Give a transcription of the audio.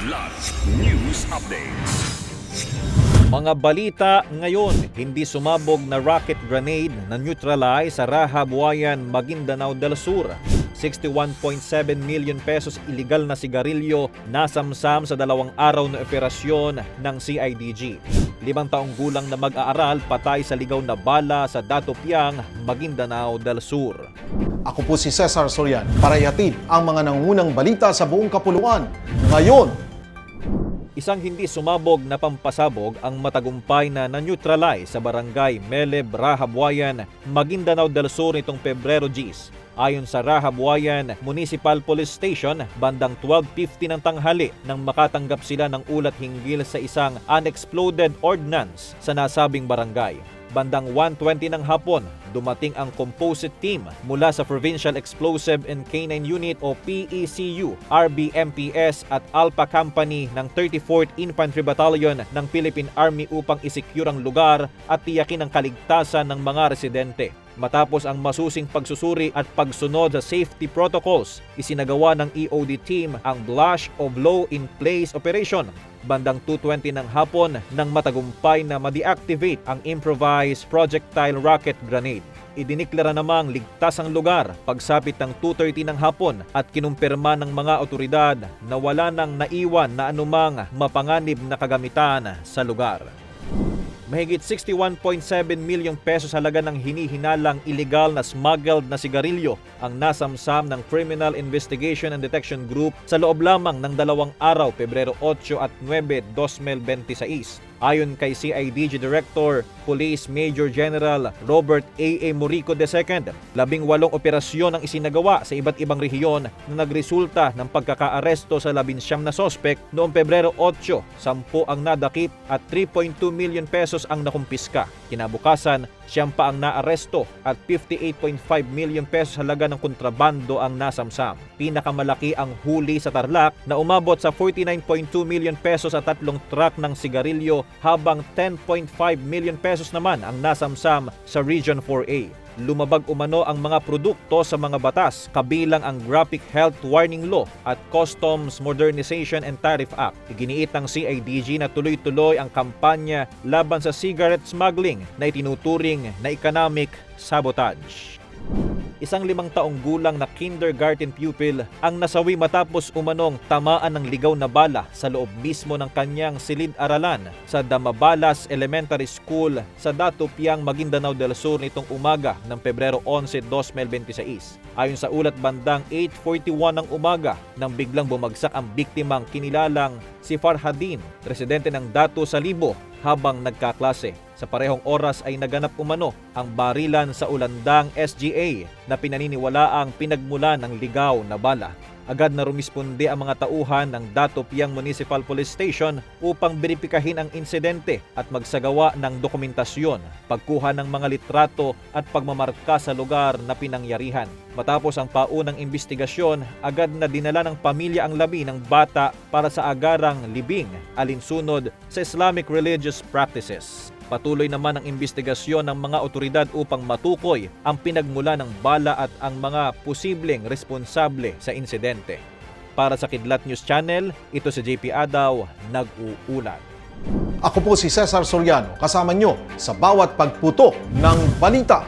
Kidlat News Updates. Mga balita ngayon, hindi sumabog na rocket grenade na neutralize sa Raha Buayan, Maguindanao del Sur. 61.7 million pesos iligal na sigarilyo nasamsam sa 2 araw na operasyon ng CIDG. 5 taong gulang na mag-aaral patay sa ligaw na bala sa Datopiang, Maguindanao del Sur. Ako po si Cesar Soriano para ihatid ang mga nangungunang balita sa buong kapuluan. Ngayon, Isang hindi sumabog na pampasabog ang matagumpay na na-neutralize sa barangay Meleb, Raha Buayan, Maguindanao del Sur nitong Pebrero 10. Ayon sa Raha Buayan Municipal Police Station, bandang 12:50 ng tanghali nang makatanggap sila ng ulat hinggil sa isang unexploded ordnance sa nasabing barangay. Bandang 1:20 ng hapon, dumating ang composite team mula sa Provincial Explosive and Canine Unit o PECU, RBMPS at Alpha Company ng 34th Infantry Battalion ng Philippine Army upang isecure ang lugar at tiyakin ang kaligtasan ng mga residente. Matapos ang masusing pagsusuri at pagsunod sa safety protocols, isinagawa ng EOD team ang Blush of Low in Place operation bandang 2:20 ng hapon nang matagumpay na ma-deactivate ang improvised projectile rocket grenade. Idiniklara namang ligtas ang lugar pagsapit ng 2:30 ng hapon at kinumpirma ng mga otoridad na wala nang naiwan na anumang mapanganib na kagamitan sa lugar. Mahigit 61.7 milyong pesos halaga ng hinihinalang illegal na smuggled na sigarilyo ang nasamsam ng Criminal Investigation and Detection Group sa loob lamang ng 2 araw, Pebrero 8 at 9, 2026. Ayon kay CIDG Director, Police Major General Robert A. Morico II, 18 operasyon ang isinagawa sa iba't ibang rehiyon na nagresulta ng pagkakaaresto sa 19 na sospek noong Pebrero 8, 10 ang nadakip at 3.2 million pesos ang nakumpiska. Kinabukasan, 9 pa ang naaresto at 58.5 million pesos halaga ng kontrabando ang nasamsam. Pinakamalaki ang huli sa Tarlac na umabot sa 49.2 million pesos sa 3 truck ng sigarilyo habang 10.5 million pesos naman ang nasamsam sa Region 4A. Lumabag umano ang mga produkto sa mga batas kabilang ang Graphic Health Warning Law at Customs Modernization and Tariff Act. Iginiit ng CIDG na tuloy-tuloy ang kampanya laban sa cigarette smuggling na itinuturing na economic sabotage. Isang 5 taong gulang na kindergarten pupil ang nasawi matapos umanong tamaan ng ligaw na bala sa loob mismo ng kanyang silid-aralan sa Damabalas Elementary School sa Datopiang, Maguindanao del Sur nitong umaga ng Pebrero 11, 2026. Ayon sa ulat, bandang 8:41 ng umaga nang biglang bumagsak ang biktimang kinilalang si Farhadin, residente ng Dato Salibo, habang nagkaklase. Sa parehong oras ay naganap umano ang barilan sa ulandang SGA na pinaniniwalaang pinagmulan ng ligaw na bala. Agad na rumisponde ang mga tauhan ng Datopiang Municipal Police Station upang beripikahin ang insidente at magsagawa ng dokumentasyon, pagkuha ng mga litrato at pagmamarka sa lugar na pinangyarihan. Matapos ang paunang investigasyon, agad na dinala ng pamilya ang labi ng bata para sa agarang libing alinsunod sa Islamic religious practices. Patuloy naman ang investigasyon ng mga otoridad upang matukoy ang pinagmula ng bala at ang mga posibleng responsable sa insidente. Para sa Kidlat News Channel, ito si JP Adaw, nag-uulat. ako po si Cesar Soriano, kasama nyo sa bawat pagputo ng balita.